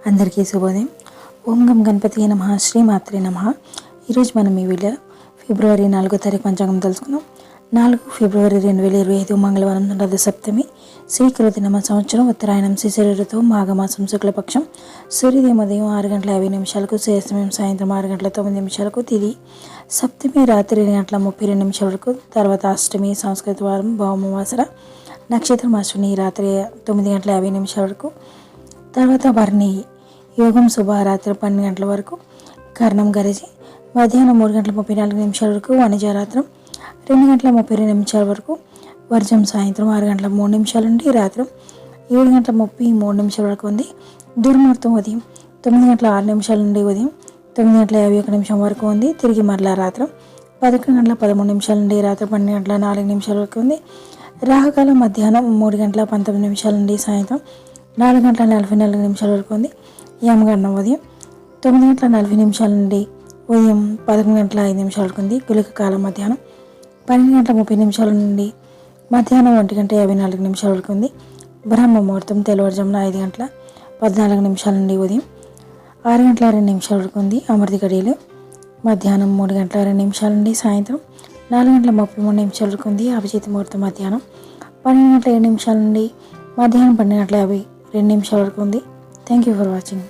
అందరికీ శుభోదయం. ఓం గం గణపతి నమః. శ్రీ మాత్రే నమః. ఈరోజు మనం ఈ వీడియో ఫిబ్రవరి 4వ తారీఖు పంచాంగం తెలుసుకుందాం. 4 ఫిబ్రవరి 2025 మంగళవారం రథ సప్తమి, శ్రీకృతినామ సంవత్సరం, ఉత్తరాయణం, శిశిర ఋతువు, మాఘమాసం, శుక్లపక్షం. సూర్యోదయం ఉదయం 6:50 సూర్యాస్తమయం సాయంత్రం 6:09 తిథి సప్తమి రాత్రి 2:32 వరకు, తర్వాత అష్టమి సంస్కృత వారం భౌమవాసర, నక్షత్రం అశ్విని రాత్రి 9:50 వరకు, తర్వాత భరణి యోగం శుభ రాత్రి 12 గంటల వరకు, కర్ణం గరిజి మధ్యాహ్నం 3:34 వరకు, వనిజారాత్రం 2:32 వరకు, వర్జం సాయంత్రం 6:03 నుండి రాత్రి 7:33 వరకు ఉంది. దుర్ముహూర్తం ఉదయం 9:06 నుండి ఉదయం 9:51 వరకు ఉంది. తిరిగి మరలా రాత్రి 11:13 నుండి రాత్రి 12:04 వరకు ఉంది. రాహుకాలం మధ్యాహ్నం 3:19 నుండి సాయంత్రం 4:44 వరకు ఉంది. యమగండం ఉదయం 9:40 నుండి ఉదయం 11:05 వరకు ఉంది. గుళిక కాలం మధ్యాహ్నం 12:30 నుండి మధ్యాహ్నం 1:54 వరకు ఉంది. బ్రహ్మ ముహూర్తం తెల్లవారుజామున 5:14 నుండి ఉదయం 6:02 వరకు ఉంది. అమృత గడియలు మధ్యాహ్నం 3:02 నుండి సాయంత్రం 4:33 వరకు ఉంది. అభిజిత్ ముహూర్తం మధ్యాహ్నం 12:07 నుండి మధ్యాహ్నం 12:52 వరకు ఉంది. Thank you for watching.